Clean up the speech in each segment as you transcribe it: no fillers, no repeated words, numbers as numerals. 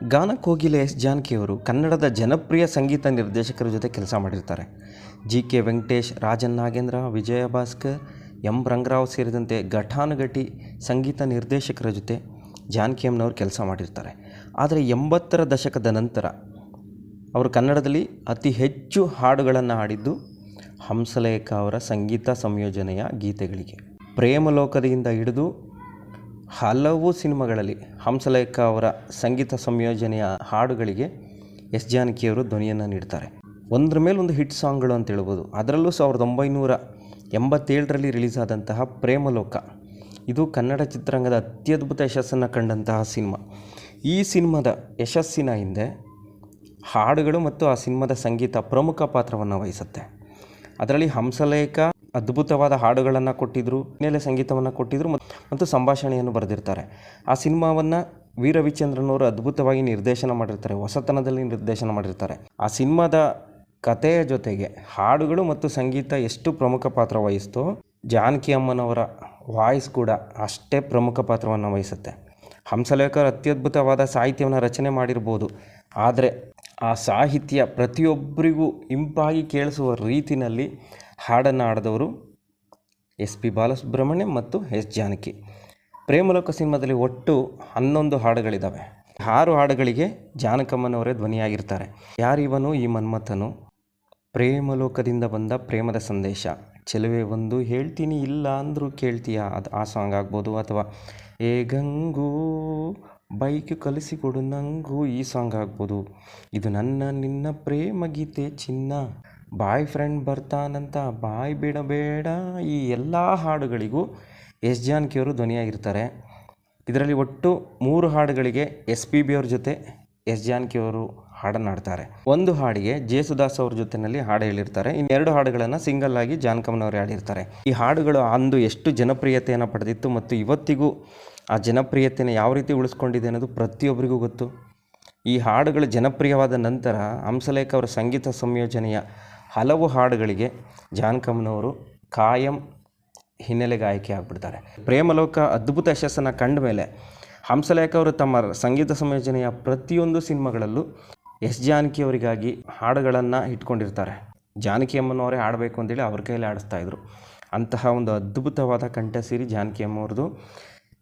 ಗಾನ ಕೋಗಿಲೆ ಎಸ್ ಜಾನಕಿಯವರು ಕನ್ನಡದ ಜನಪ್ರಿಯ ಸಂಗೀತ ನಿರ್ದೇಶಕರ ಜೊತೆ ಕೆಲಸ ಮಾಡಿರ್ತಾರೆ. ಜಿ.ಕೆ. ವೆಂಕಟೇಶ್, ರಾಜನ್ ನಾಗೇಂದ್ರ, ವಿಜಯ ಭಾಸ್ಕರ್, ಎಂ ರಂಗರಾವ್ ಸೇರಿದಂತೆ ಘಟಾನುಘಟಿ ಸಂಗೀತ ನಿರ್ದೇಶಕರ ಜೊತೆ ಜಾನಕಿ ಅಮ್ಮನವರು ಕೆಲಸ ಮಾಡಿರ್ತಾರೆ. ಆದರೆ 80ರ ದಶಕದ ನಂತರ ಅವರು ಕನ್ನಡದಲ್ಲಿ ಅತಿ ಹೆಚ್ಚು ಹಾಡುಗಳನ್ನು ಹಾಡಿದ್ದು ಹಂಸಲೇಖ ಅವರ ಸಂಗೀತ ಸಂಯೋಜನೆಯ ಗೀತೆಗಳಿಗೆ. ಪ್ರೇಮಲೋಕದಿಂದ ಹಿಡಿದು ಹಲವು ಸಿನಿಮಾಗಳಲ್ಲಿ ಹಂಸಲೇಖ ಅವರ ಸಂಗೀತ ಸಂಯೋಜನೆಯ ಹಾಡುಗಳಿಗೆ ಎಸ್ ಜಾನಕಿಯವರು ಧ್ವನಿಯನ್ನು ನೀಡ್ತಾರೆ. ಒಂದರ ಮೇಲೆ ಒಂದು ಹಿಟ್ ಸಾಂಗ್ಗಳು ಅಂತ ಹೇಳ್ಬೋದು. ಅದರಲ್ಲೂ 1987ರಲ್ಲಿ ರಿಲೀಸ್ ಆದಂತಹ ಪ್ರೇಮಲೋಕ, ಇದು ಕನ್ನಡ ಚಿತ್ರರಂಗದ ಅತ್ಯದ್ಭುತ ಯಶಸ್ಸನ್ನು ಕಂಡಂತಹ ಸಿನಿಮಾ. ಈ ಸಿನಿಮಾದ ಯಶಸ್ಸಿನ ಹಿಂದೆ ಹಾಡುಗಳು ಮತ್ತು ಆ ಸಿನಿಮಾದ ಸಂಗೀತ ಪ್ರಮುಖ ಪಾತ್ರವನ್ನು ವಹಿಸುತ್ತೆ. ಅದರಲ್ಲಿ ಹಂಸಲೇಖ ಅದ್ಭುತವಾದ ಹಾಡುಗಳನ್ನು ಕೊಟ್ಟಿದ್ದರು, ಹಿನ್ನೆಲೆ ಸಂಗೀತವನ್ನು ಕೊಟ್ಟಿದ್ದರು ಮತ್ತು ಸಂಭಾಷಣೆಯನ್ನು ಬರೆದಿರ್ತಾರೆ. ಆ ಸಿನಿಮಾವನ್ನು ವಿ ರವಿಚಂದ್ರನ್ ಅವರು ಅದ್ಭುತವಾಗಿ ನಿರ್ದೇಶನ ಮಾಡಿರ್ತಾರೆ, ಹೊಸತನದಲ್ಲಿ ನಿರ್ದೇಶನ ಮಾಡಿರ್ತಾರೆ. ಆ ಸಿನಿಮಾದ ಕಥೆಯ ಜೊತೆಗೆ ಹಾಡುಗಳು ಮತ್ತು ಸಂಗೀತ ಎಷ್ಟು ಪ್ರಮುಖ ಪಾತ್ರ ವಹಿಸ್ತೋ, ಜಾನಕಿ ಅಮ್ಮನವರ ವಾಯ್ಸ್ ಕೂಡ ಅಷ್ಟೇ ಪ್ರಮುಖ ಪಾತ್ರವನ್ನು ವಹಿಸುತ್ತೆ. ಹಂಸಲೇಖರು ಅತ್ಯದ್ಭುತವಾದ ಸಾಹಿತ್ಯವನ್ನು ರಚನೆ ಮಾಡಿರ್ಬೋದು, ಆದರೆ ಆ ಸಾಹಿತ್ಯ ಪ್ರತಿಯೊಬ್ಬರಿಗೂ ಇಂಪಾಗಿ ಕೇಳಿಸುವ ರೀತಿಯಲ್ಲಿ ಹಾಡನ್ನು ಹಾಡಿದವರು ಎಸ್.ಪಿ. ಬಾಲಸುಬ್ರಹ್ಮಣ್ಯಂ ಮತ್ತು ಎಸ್ ಜಾನಕಿ. ಪ್ರೇಮಲೋಕ ಸಿನಿಮಾದಲ್ಲಿ ಒಟ್ಟು 11 ಹಾಡುಗಳಿದ್ದಾವೆ. 6 ಹಾಡುಗಳಿಗೆ ಜಾನಕಮ್ಮನವರೇ ಧ್ವನಿಯಾಗಿರ್ತಾರೆ. ಯಾರಿವನು ಈ ಮನ್ಮಥನು, ಪ್ರೇಮಲೋಕದಿಂದ ಬಂದ ಪ್ರೇಮದ ಸಂದೇಶ, ಚೆಲುವೆ ಒಂದು ಹೇಳ್ತೀನಿ ಇಲ್ಲ ಅಂದರೂ ಕೇಳ್ತೀಯ, ಆ ಸಾಂಗ್ ಆಗ್ಬೋದು, ಅಥವಾ ಏ ಗಂಗು ಬೈಕ್ ಕಲಿಸಿಕೊಡು ನಂಗೂ, ಈ ಸಾಂಗ್ ಆಗ್ಬೋದು. ಇದು ನನ್ನ ನಿನ್ನ ಪ್ರೇಮ ಗೀತೆ ಚಿನ್ನ, ಬಾಯ್ ಫ್ರೆಂಡ್ ಬರ್ತಾನಂತ ಬಾಯ್ ಬಿಡಬೇಡ, ಈ ಎಲ್ಲ ಹಾಡುಗಳಿಗೂ ಎಸ್ ಜಾನಕಿಯವರು ಧ್ವನಿಯಾಗಿರ್ತಾರೆ. ಇದರಲ್ಲಿ ಒಟ್ಟು 3 ಹಾಡುಗಳಿಗೆ ಎಸ್.ಪಿ.ಬಿ. ಅವ್ರ ಜೊತೆ ಎಸ್ ಜಾನಕಿಯವರು ಹಾಡನ್ನು ಹಾಡ್ತಾರೆ. ಒಂದು ಹಾಡಿಗೆ ಜೇಸುದಾಸ್ ಅವ್ರ ಜೊತೆಯಲ್ಲಿ ಹಾಡು ಹೇಳಿರ್ತಾರೆ. ಇನ್ನು 2 ಹಾಡುಗಳನ್ನು ಸಿಂಗಲ್ ಆಗಿ ಜಾನಕಮ್ಮನವರು ಹಾಡಿರ್ತಾರೆ. ಈ ಹಾಡುಗಳು ಅಂದು ಎಷ್ಟು ಜನಪ್ರಿಯತೆಯನ್ನು ಪಡೆದಿತ್ತು ಮತ್ತು ಇವತ್ತಿಗೂ ಆ ಜನಪ್ರಿಯತೆಯನ್ನು ಯಾವ ರೀತಿ ಉಳಿಸ್ಕೊಂಡಿದೆ ಅನ್ನೋದು ಪ್ರತಿಯೊಬ್ಬರಿಗೂ ಗೊತ್ತು. ಈ ಹಾಡುಗಳು ಜನಪ್ರಿಯವಾದ ನಂತರ ಹಂಸಲೇಖ ಅವರ ಸಂಗೀತ ಸಂಯೋಜನೆಯ ಹಲವು ಹಾಡುಗಳಿಗೆ ಜಾನಕಮ್ಮನವರು ಕಾಯಂ ಹಿನ್ನೆಲೆ ಗಾಯಕಿ ಆಗಿಬಿಡ್ತಾರೆ. ಪ್ರೇಮಲೋಕ ಅದ್ಭುತ ಯಶಸ್ಸನ್ನು ಕಂಡ ಮೇಲೆ ಹಂಸಲೇಖ ಅವರು ತಮ್ಮ ಸಂಗೀತ ಸಂಯೋಜನೆಯ ಪ್ರತಿಯೊಂದು ಸಿನಿಮಾಗಳಲ್ಲೂ ಎಸ್ ಜಾನಕಿಯವರಿಗಾಗಿ ಹಾಡುಗಳನ್ನು ಇಟ್ಕೊಂಡಿರ್ತಾರೆ. ಜಾನಕಿ ಅಮ್ಮನವರೇ ಹಾಡಬೇಕು ಅಂತೇಳಿ ಅವ್ರ ಕೈಯಲ್ಲಿ ಆಡಿಸ್ತಾಯಿದ್ರು. ಅಂತಹ ಒಂದು ಅದ್ಭುತವಾದ ಕಂಠಸಿರಿ ಜಾನಕಿ ಅಮ್ಮವ್ರದ್ದು.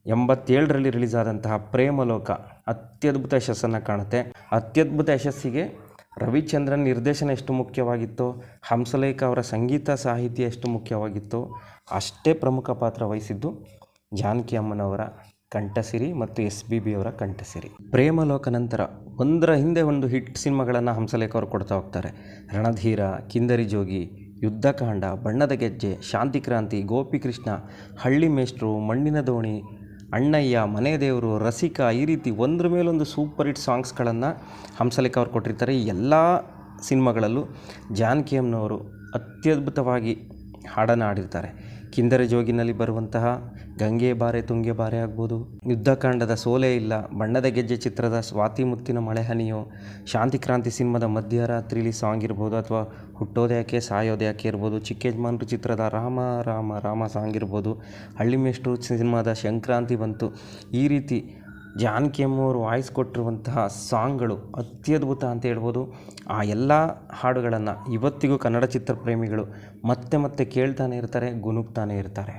87ರಲ್ಲಿ ರಿಲೀಸ್ ಆದಂತಹ ಪ್ರೇಮಲೋಕ ಅತ್ಯದ್ಭುತ ಯಶಸ್ಸನ್ನು ಕಾಣುತ್ತೆ. ಅತ್ಯದ್ಭುತ ಯಶಸ್ಸಿಗೆ ರವಿಚಂದ್ರನ್ ನಿರ್ದೇಶನ ಎಷ್ಟು ಮುಖ್ಯವಾಗಿತ್ತೋ, ಹಂಸಲೇಖ ಅವರ ಸಂಗೀತ ಸಾಹಿತ್ಯ ಎಷ್ಟು ಮುಖ್ಯವಾಗಿತ್ತೋ, ಅಷ್ಟೇ ಪ್ರಮುಖ ಪಾತ್ರ ವಹಿಸಿದ್ದು ಜಾನಕಿ ಅಮ್ಮನವರ ಕಂಠಸಿರಿ ಮತ್ತು ಎಸ್.ಪಿ.ಬಿ. ಅವರ ಕಂಠಸಿರಿ. ಪ್ರೇಮಲೋಕ ನಂತರ ಒಂದರ ಹಿಂದೆ ಒಂದು ಹಿಟ್ ಸಿನಿಮಾಗಳನ್ನು ಹಂಸಲೇಖ ಅವರು ಕೊಡ್ತಾ ಹೋಗ್ತಾರೆ. ರಣಧೀರ, ಕಿಂದರಿ ಜೋಗಿ, ಯುದ್ಧಕಾಂಡ, ಬಣ್ಣದ ಗೆಜ್ಜೆ, ಶಾಂತಿಕ್ರಾಂತಿ, ಗೋಪಿಕೃಷ್ಣ, ಹಳ್ಳಿ ಮೇಷ್ಟ್ರು, ಮಣ್ಣಿನ ದೋಣಿ, ಅಣ್ಣಯ್ಯ, ಮನೆ ದೇವರು, ರಸಿಕಾ, ಈ ರೀತಿ ಒಂದರ ಮೇಲೊಂದು ಸೂಪರ್ ಹಿಟ್ ಸಾಂಗ್ಸ್ಗಳನ್ನು ಹಂಸಲೇಖ ಅವರು ಕೊಟ್ಟಿರ್ತಾರೆ. ಈ ಎಲ್ಲ ಸಿನಿಮಾಗಳಲ್ಲೂ ಜಾನಕಿ ಅಮ್ಮನವರು ಅತ್ಯದ್ಭುತವಾಗಿ ಹಾಡನ್ನು ಹಾಡಿರ್ತಾರೆ. ಕಿಂದರಿ ಜೋಗಿನಲ್ಲಿ ಬರುವಂತಹ ಗಂಗೆ ಬಾರೆ ತುಂಗೆ ಬಾರೆ ಆಗ್ಬೋದು, ಯುದ್ಧಕಾಂಡದ ಸೋಲೆ ಇಲ್ಲ, ಬಣ್ಣದ ಗೆಜ್ಜೆ ಚಿತ್ರದ ಸ್ವಾತಿ ಮುತ್ತಿನ ಮಳೆಹನಿಯೋ, ಶಾಂತಿಕ್ರಾಂತಿ ಸಿನಿಮಾದ ಮಧ್ಯರಾತ್ರಿಲಿ ಸಾಂಗ್ ಇರ್ಬೋದು, ಅಥವಾ ಹುಟ್ಟೋದ್ಯಾಕೆ ಸಾಯೋದ್ಯಾಕೆ ಇರ್ಬೋದು, ಚಿಕ್ಕಯಜಮಾನ್ರು ಚಿತ್ರದ ರಾಮ ರಾಮ ರಾಮ ಸಾಂಗ್ ಇರ್ಬೋದು, ಹಳ್ಳಿ ಮೇಷ್ಟ್ರು ಸಿನಿಮಾದ ಸಂಕ್ರಾಂತಿ ಬಂತು. ಈ ರೀತಿ ಜಾನಕಿ ಅಮ್ಮವರು ವಾಯ್ಸ್ ಕೊಟ್ಟಿರುವಂತಹ ಸಾಂಗ್ಗಳು ಅತ್ಯದ್ಭುತ ಅಂತ ಹೇಳ್ಬೋದು. ಆ ಎಲ್ಲ ಹಾಡುಗಳನ್ನು ಇವತ್ತಿಗೂ ಕನ್ನಡ ಚಿತ್ರಪ್ರೇಮಿಗಳು ಮತ್ತೆ ಮತ್ತೆ ಕೇಳ್ತಾನೆ ಇರ್ತಾರೆ, ಗುನುಗ್ತಾನೆ ಇರ್ತಾರೆ.